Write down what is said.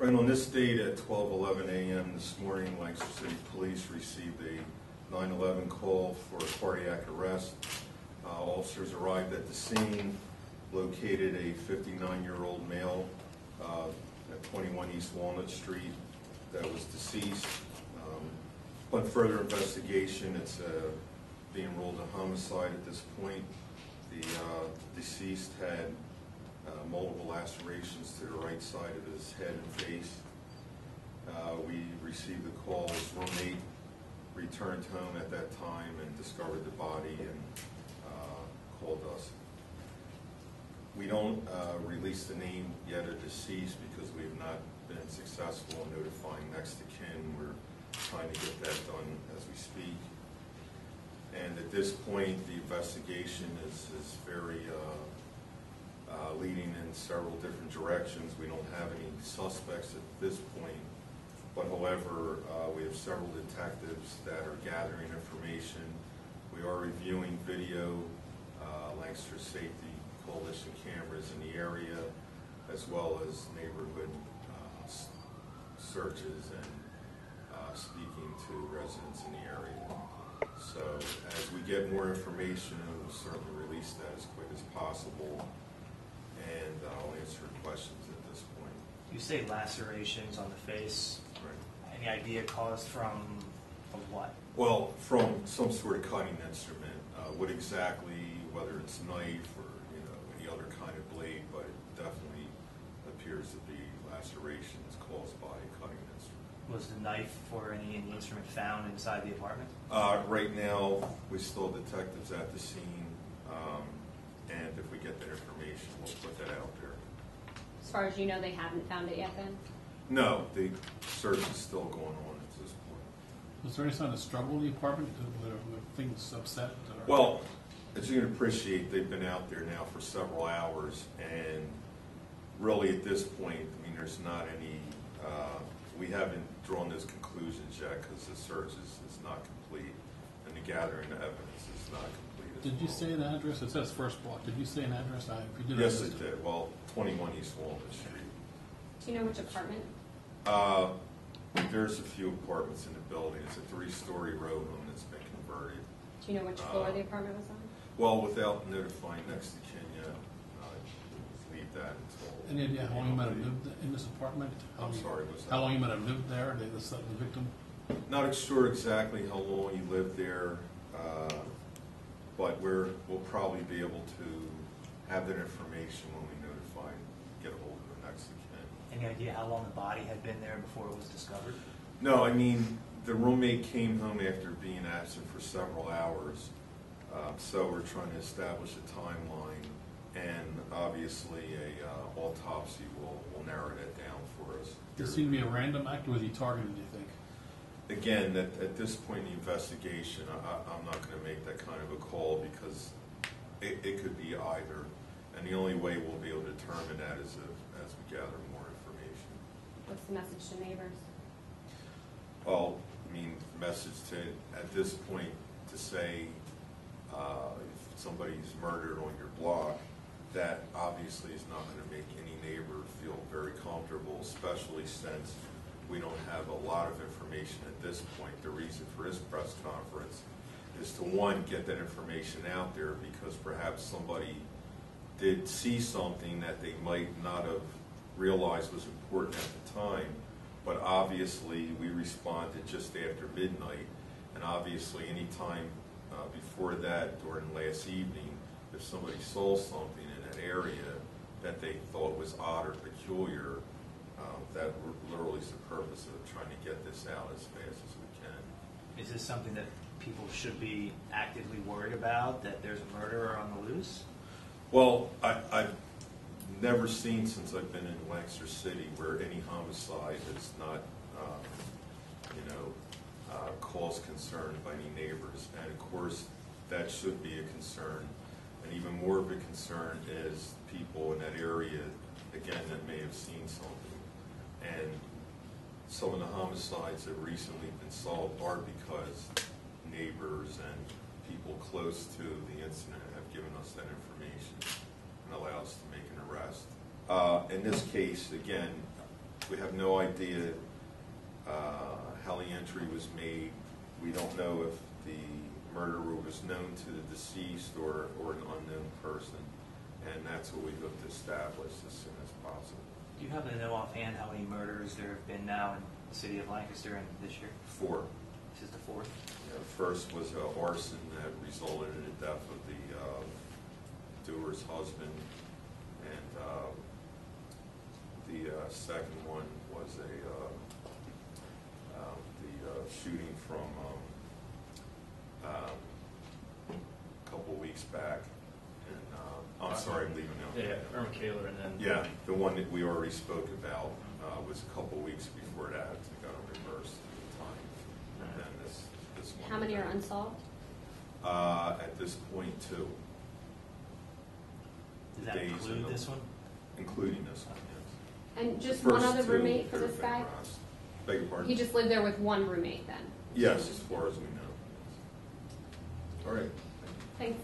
Right on this date at 12:11 a.m. this morning, Lancaster City Police received a 911 call for a cardiac arrest. Officers arrived at the scene, located a 59-year-old male at 21 East Walnut Street that was deceased. Upon further investigation, it's being ruled a homicide at this point. The deceased had multiple lacerations to the right side of his head and face. We received the call. His roommate returned home at that time and discovered the body and called us. We don't release the name yet of deceased because we have not been successful in notifying next of kin. We're trying to get that done as we speak. And at this point, the investigation is very leading in several different directions. We don't have any suspects at this point, but however, we have several detectives that are gathering information. We are reviewing video, Lancaster Safety Coalition cameras in the area, as well as neighborhood searches and speaking to residents in the area. So as we get more information, we'll certainly release that as quick as possible, and I'll answer questions at this point. You say lacerations on the face. Right. Any idea caused from what? Well, from some sort of cutting instrument. What exactly, whether it's knife or any other kind of blade, but it definitely appears to be lacerations caused by a cutting instrument. Was the knife or any instrument found inside the apartment? Right now, we still have detectives at the scene, and if we get that information, we'll put that out there. As far as you know, they haven't found it yet then? No, the search is still going on at this point. Was there any sign of struggle in the apartment? Were things upset? Or? Well, as you can appreciate, they've been out there now for several hours, and really at this point, I mean, there's not any, we haven't drawn those conclusions yet because the search is not complete, and the gathering of evidence is not complete. Did you say an address? It says first block. Did you say an address? If you did, yes, it did. Well, 21 East Walnut Street. Do you know which apartment? There's a few apartments in the building. It's a 3-story row home that's been converted. Do you know which floor the apartment was on? Well, without notifying next to kin yet, leave that until... Any idea how long you might have lived in this apartment? I'm sorry, what's that? How long you might have lived there, the victim? Not sure exactly how long he lived there, but we'll probably be able to have that information when we notify, get a hold of the next of kin. Any idea how long the body had been there before it was discovered? No, I mean, the roommate came home after being absent for several hours, so we're trying to establish a timeline, and obviously a autopsy will narrow that down for us. Did it seem to be a random act, or was he targeted, do you think? Again, at this point in the investigation, I'm not going to make that kind of a call because it could be either, and the only way we'll be able to determine that is as we gather more information. What's the message to neighbors? Well, I mean, message at this point to say if somebody's murdered on your block, that obviously is not going to make any neighbor feel very comfortable, especially since we don't have a lot of information at this point. The reason for this press conference is to, one, get that information out there because perhaps somebody did see something that they might not have realized was important at the time, but obviously we responded just after midnight, and obviously any time before that during last evening, if somebody saw something in that area that they thought was odd or peculiar, that literally is the purpose of trying to get this out as fast as we can. Is this something that people should be actively worried about, that there's a murderer on the loose? Well, I've never seen since I've been in Lancaster City where any homicide is not, cause concern by any neighbors. And of course, that should be a concern. And even more of a concern is people in that area, again, that may have seen something. And some of the homicides that recently been solved are because neighbors and people close to the incident have given us that information and allow us to make an arrest. In this case, again, We have no idea how the entry was made. We don't know if the murderer was known to the deceased or an unknown person, and that's what we hope to establish as soon as possible. Do you happen to know offhand how many murders there have been now in the city of Lancaster and this year? 4. This is the fourth. The first was arson that resulted in the death of the doer's husband, and the second one was the shooting from a couple weeks back. And I'm sorry, I'm leaving now. Yeah, Irma Kaler, and then Yeah, the one that we already spoke about was a couple weeks before that. It got reversed at the time. And then this one. How many are unsolved? At this point, 2. Does that Days include and this one? Including this one, yes. And just The one first other 2 roommate for that this have been guy? arrested. Beg your pardon? He just lived there with one roommate then? Yes, as far as we know. All right. Thanks.